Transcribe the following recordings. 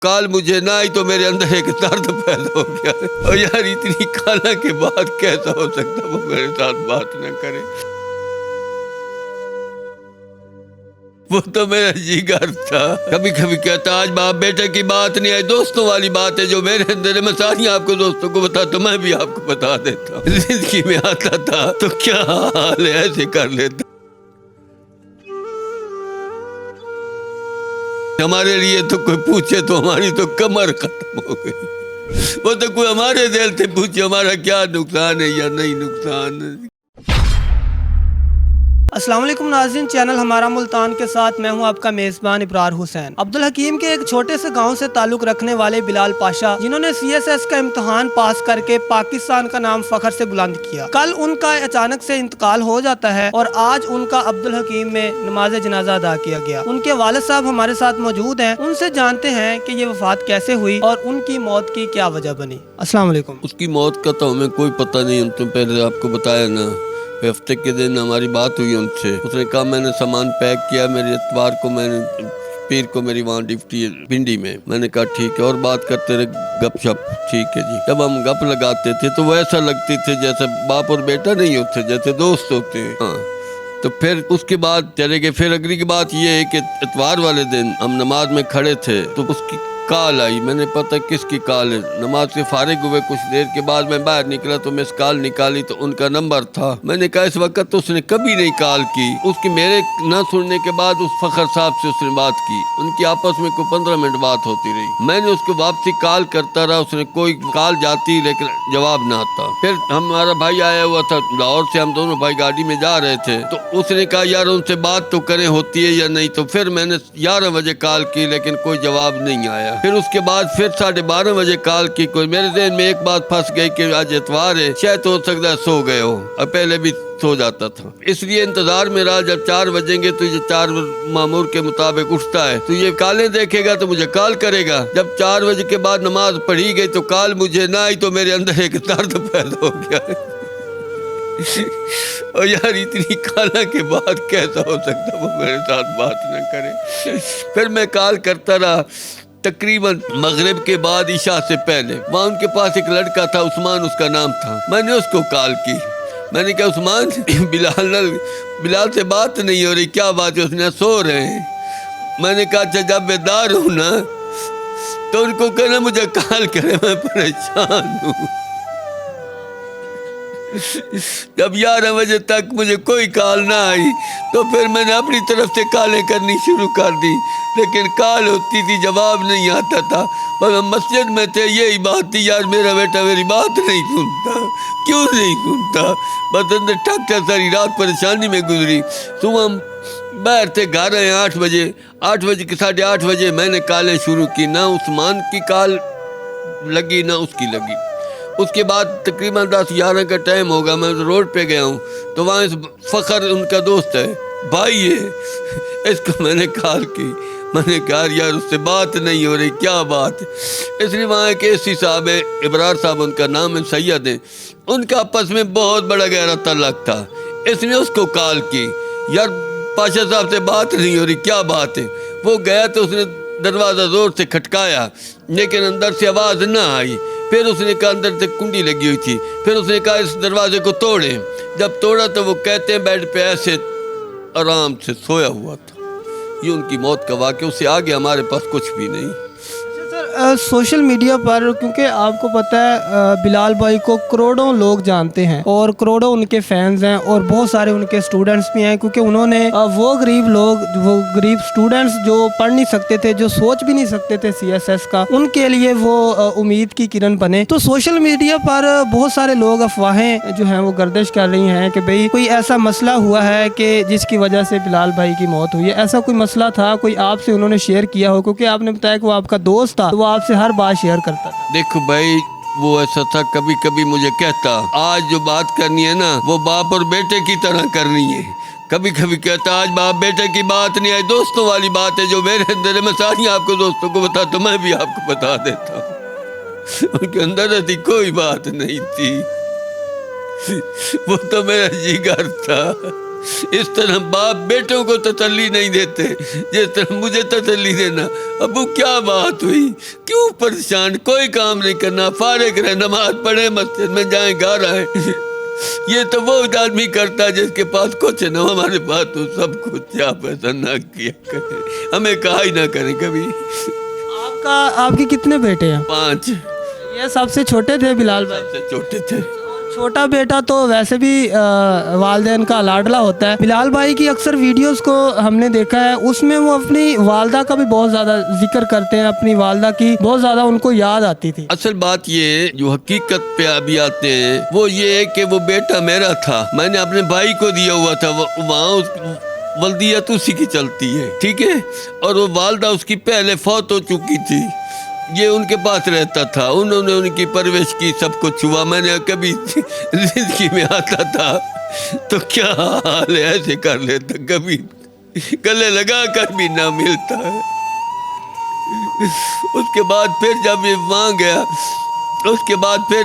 کال مجھے نہ آئی تو میرے اندر ایک درد پیدا ہو گیا اور یار اتنی کالا کے بعد کیسا ہو سکتا وہ میرے ساتھ بات نہ کرے. وہ تو میرا جگر تھا. کبھی کبھی کہتا آج باپ بیٹے کی بات نہیں آئی, دوستوں والی بات ہے جو میرے اندر ہے, میں ساری آپ کو دوستوں کو بتا تو میں بھی آپ کو بتا دیتا ہوں. زندگی میں آتا تھا تو کیا حال ہے ایسے کر لیتا. ہمارے لیے تو کوئی پوچھے تو ہماری تو کمر ختم ہو گئی. وہ تو کوئی ہمارے دل سے پوچھے ہمارا کیا نقصان ہے یا نہیں نقصان ہے. السلام علیکم ناظرین, چینل ہمارا ملتان کے ساتھ میں ہوں آپ کا میزبان ابرار حسین. عبدالحکیم کے ایک چھوٹے سے گاؤں سے تعلق رکھنے والے بلال پاشا, جنہوں نے CSS کا امتحان پاس کر کے پاکستان کا نام فخر سے بلند کیا, کل ان کا اچانک سے انتقال ہو جاتا ہے اور آج ان کا عبدالحکیم میں نماز جنازہ ادا کیا گیا. ان کے والد صاحب ہمارے ساتھ موجود ہیں, ان سے جانتے ہیں کہ یہ وفات کیسے ہوئی اور ان کی موت کی کیا وجہ بنی. السلام علیکم. اس کی موت کا تو ہمیں کوئی پتہ نہیں, ہم تو پہلے آپ کو بتایا نا, ہفتے کے دن ہماری بات ہوئی ان سے. اس نے کہا میں نے سامان پیک کیا, میرے اتوار کو میں نے پیر کو میری وہاں ڈیوٹی ہے پنڈی میں. میں نے کہا ٹھیک ہے, اور بات کرتے رہے گپ شپ. ٹھیک ہے جی. جب ہم گپ لگاتے تھے تو وہ ایسا لگتی تھے جیسے باپ اور بیٹا نہیں ہوتے, جیسے دوست ہوتے ہیں. ہاں تو پھر اس کے بعد چلے گئے. پھر اگلی کی بات یہ ہے کہ اتوار والے دن ہم نماز میں کھڑے تھے تو اس کی کال آئی. میں نے پتہ کس کی کال ہے. نماز سے فارغ ہوئے کچھ دیر کے بعد میں باہر نکلا تو میں اس کال نکالی تو ان کا نمبر تھا. میں نے کہا اس وقت تو اس نے کبھی نہیں کال کی. اس کی میرے نہ سننے کے بعد اس فخر صاحب سے اس نے بات کی. ان کی آپس میں کوئی 15 منٹ بات ہوتی رہی. میں نے اس کو واپسی کال کرتا رہا, اس نے کوئی کال جاتی لیکن جواب نہ آتا. پھر ہمارا بھائی آیا ہوا تھا لاہور سے, ہم دونوں بھائی گاڑی میں جا رہے تھے تو اس نے کہا یار ان سے بات تو کریں ہوتی ہے یا نہیں. تو پھر میں نے 11 بجے کال کی لیکن کوئی جواب نہیں آیا. پھر اس کے بعد پھر 12:30 بجے کال کی. کوئی میرے ذہن میں ایک بات پھنس گئی کہ آج اتوار ہے, شاید ہو سکتا ہے سو گئے ہو, اور پہلے بھی سو جاتا تھا. اس لیے انتظار میں رہا. جب 4 بجیں گے تو یہ 4 معمور کے مطابق اٹھتا ہے تو یہ کالیں دیکھے گا تو مجھے کال کرے گا. جب 4 بجے کے بعد نماز پڑھی گئی تو کال مجھے نہ آئی تو میرے اندر ایک درد پیدا ہو گیا. اور یار اتنی کالا کے بعد کیسا ہو سکتا وہ میرے ساتھ بات نہ کرے. پھر میں کال کرتا رہا تقریباً مغرب کے بعد عشاء سے پہلے. وہاں ان کے پاس ایک لڑکا تھا, عثمان اس کا نام تھا. میں نے اس کو کال کی. میں نے کہا عثمان بلال سے بات نہیں ہو رہی, کیا بات ہے؟ اس نے سو رہے ہیں. میں نے کہا اچھا جب بیدار ہوں نا تو ان کو کہنا مجھے کال کرے, میں پریشان ہوں. جب 11 بجے تک مجھے کوئی کال نہ آئی تو پھر میں نے اپنی طرف سے کالیں کرنی شروع کر دی, لیکن کال ہوتی تھی جواب نہیں آتا تھا. اور ہم مسجد میں تھے, یہی بات تھی یار میرا بیٹا میری بات نہیں سنتا, کیوں نہیں سنتا. بس اندر ٹھک ٹھک ساری رات پریشانی میں گزری. صبح ہم باہر تھے, گھر آئے 8 بجے. 8 بجے کے 8:30 بجے میں نے کالیں شروع کی. نہ عثمان کی کال لگی نہ اس کی لگی. اس کے بعد تقریباً 10-11 کا ٹائم ہوگا. میں روڈ پہ گیا ہوں تو وہاں فخر ان کا دوست ہے, بھائی ہے, اس کو میں نے کال کی. میں نے کہا یار اس سے بات نہیں ہو رہی, کیا بات ہے؟ اس لیے وہاں ایک ایسی صاحب ہے, ابرار صاحب ان کا نام ہے, سید ہیں, ان کا آپس میں بہت بڑا گہرا تعلق تھا. اس نے اس کو کال کی, یار پاشا صاحب سے بات نہیں ہو رہی, کیا بات ہے؟ وہ گیا تو اس نے دروازہ زور سے کھٹکایا لیکن اندر سے آواز نہ آئی. پھر اس نے کہا اندر سے کنڈی لگی ہوئی تھی. پھر اس نے کہا اس دروازے کو توڑیں. جب توڑا تو وہ کہتے ہیں بیڈ پہ ایسے آرام سے سویا ہوا تھا. یہ ان کی موت کا واقعہ, اس سے آگے ہمارے پاس کچھ بھی نہیں. سوشل میڈیا پر کیونکہ آپ کو پتہ ہے بلال بھائی کو کروڑوں لوگ جانتے ہیں اور کروڑوں ان کے فینز ہیں اور بہت سارے ان کے سٹوڈنٹس بھی ہیں, کیونکہ انہوں نے وہ غریب سٹوڈنٹس جو پڑھ نہیں سکتے تھے, جو سوچ بھی نہیں سکتے تھے CSS کا, ان کے لیے وہ امید کی کرن بنے. تو سوشل میڈیا پر بہت سارے لوگ افواہیں جو ہیں وہ گردش کر رہی ہیں کہ بھئی کوئی ایسا مسئلہ ہوا ہے کہ جس کی وجہ سے بلال بھائی کی موت ہوئی ہے. ایسا کوئی مسئلہ تھا, کوئی آپ سے انہوں نے شیئر کیا ہو؟ کیونکہ آپ نے بتایا کہ وہ آپ کا دوست تھا, وہ آپ سے ہر بات شیئر کرتا تھا. دیکھو بھائی وہ ایسا تھا, کبھی کبھی مجھے کہتا آج جو بات کرنی ہے نا وہ باپ اور بیٹے کی طرح کرنی ہے. کبھی کبھی کہتا آج باپ بیٹے کی بات نہیں آئی, دوستوں والی بات ہے جو میرے اندر ہے, میں ساری آپ کو دوستوں کو بتا تو میں بھی آپ کو بتا دیتا ہوں. ان کے اندر ایسی کوئی بات نہیں تھی. وہ تو میرا جگر تھا. اس طرح باپ بیٹوں کو تسلی نہیں دیتے جس طرح مجھے تسلی دینا. ابو کیا بات ہوئی, کیوں پریشان, کوئی کام نہیں کرنا, فارغ رہے, نماز پڑھے, مسجد میں جائیں, گھر آئے. یہ تو وہ آدمی کرتا ہے جس کے پاس کچھ نہ ہو. ہمارے پاس تو سب کچھ, کیا پسند نہ کیا کرے, ہمیں کہا ہی نہ کریں کبھی. آپ کے کتنے بیٹے ہیں؟ 5. یہ سب سے چھوٹے تھے بلال بھائی؟ سب سے چھوٹے تھے. چھوٹا بیٹا تو ویسے بھی والدین کا لاڈلا ہوتا ہے. بلال بھائی کی اکثر ویڈیوز کو ہم نے دیکھا ہے, اس میں وہ اپنی والدہ کا بھی بہت زیادہ ذکر کرتے ہیں, اپنی والدہ کی بہت زیادہ ان کو یاد آتی تھی. اصل بات یہ جو حقیقت پہ ابھی آتے ہیں وہ یہ ہے کہ وہ بیٹا میرا تھا, میں نے اپنے بھائی کو دیا ہوا تھا, وہاں ولدیت اسی کی چلتی ہے, ٹھیک ہے, اور وہ والدہ اس کی پہلے فوت ہو چکی تھی. یہ ان کے پاس رہتا تھا, انہوں نے ان کی پرورش کی, سب کچھ ہوا. میں نے کبھی زندگی میں آتا تھا تو کیا حال ہے ایسے کر لیتا, کبھی گلے لگا کر بھی نہ ملتا. اس کے بعد پھر جب یہ وہاں گیا, اس کے بعد پھر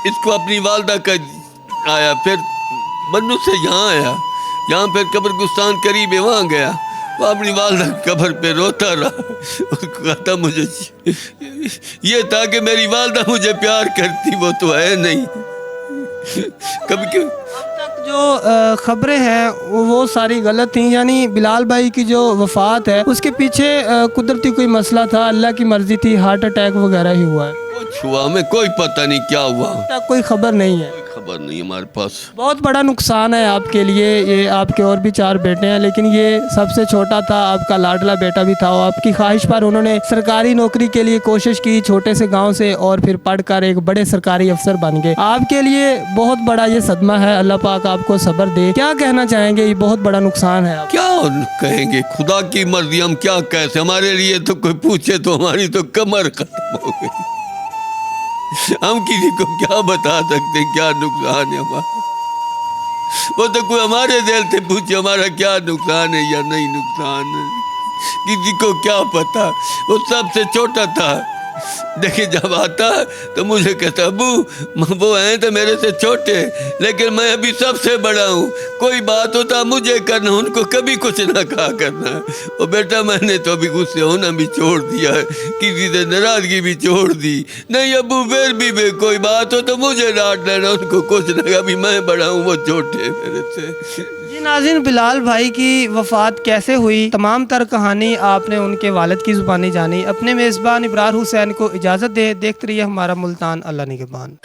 اس کو اپنی والدہ کا آیا, پھر بنو سے یہاں آیا, یہاں پھر قبرستان قریب ہے, وہاں گیا, وہ اپنی والدہ قبر پہ روتا رہا. اس کو کہتا مجھے یہ تھا کہ میری والدہ مجھے پیار کرتی, وہ تو ہے نہیں. کبھی اب تک جو خبریں ہیں وہ ساری غلط تھیں, یعنی بلال بھائی کی جو وفات ہے اس کے پیچھے قدرتی کوئی مسئلہ تھا, اللہ کی مرضی تھی, ہارٹ اٹیک وغیرہ ہی ہوا ہے؟ کچھ ہوا, ہمیں کوئی پتہ نہیں کیا ہوا, اب تک کوئی خبر نہیں ہے. خبر نہیں ہمارے پاس. بہت بڑا نقصان ہے آپ کے لیے. یہ آپ کے اور بھی 4 بیٹے ہیں, لیکن یہ سب سے چھوٹا تھا, آپ کا لاڈلا بیٹا بھی تھا, اور آپ کی خواہش پر انہوں نے سرکاری نوکری کے لیے کوشش کی, چھوٹے سے گاؤں سے, اور پھر پڑھ کر ایک بڑے سرکاری افسر بن گئے. آپ کے لیے بہت بڑا یہ صدمہ ہے, اللہ پاک آپ کو صبر دے. کیا کہنا چاہیں گے, یہ بہت بڑا نقصان ہے. کیا کہیں گے, خدا کی مرضی, ہم کیا کہتے, ہمارے لیے تو کوئی پوچھے تو ہماری تو کمر ختم ہو گئی. ہم کسی کو کیا بتا سکتے کیا نقصان ہے ہمارا. وہ تو کوئی ہمارے دل سے پوچھے ہمارا کیا نقصان ہے یا نہیں نقصان ہے, کسی کو کیا پتا. وہ سب سے چھوٹا تھا, دیکھیں جب آتا تو مجھے کہتا ابو وہ ہیں تو میرے سے چھوٹے, لیکن میں ابھی سب سے بڑا ہوں, کوئی بات ہوتا مجھے کرنا, ان کو کبھی کچھ نہ کہا کرنا. اور بیٹا میں نے تو ابھی غصے ہونا بھی چھوڑ دیا, کسی سے ناراضگی بھی چھوڑ دی. نہیں ابو پھر بھی کوئی بات ہو تو مجھے ڈانٹ لینا, ان کو کچھ نہ, ابھی میں بڑا ہوں, وہ چھوٹے میرے سے. جی ناظرین, بلال بھائی کی وفات کیسے ہوئی, تمام تر کہانی آپ نے ان کے والد کی زبانی جانی. اپنے میزبان ابرار حسین کو اجازت دے, دیکھتے رہیے ہمارا ملتان. اللہ نگہبان.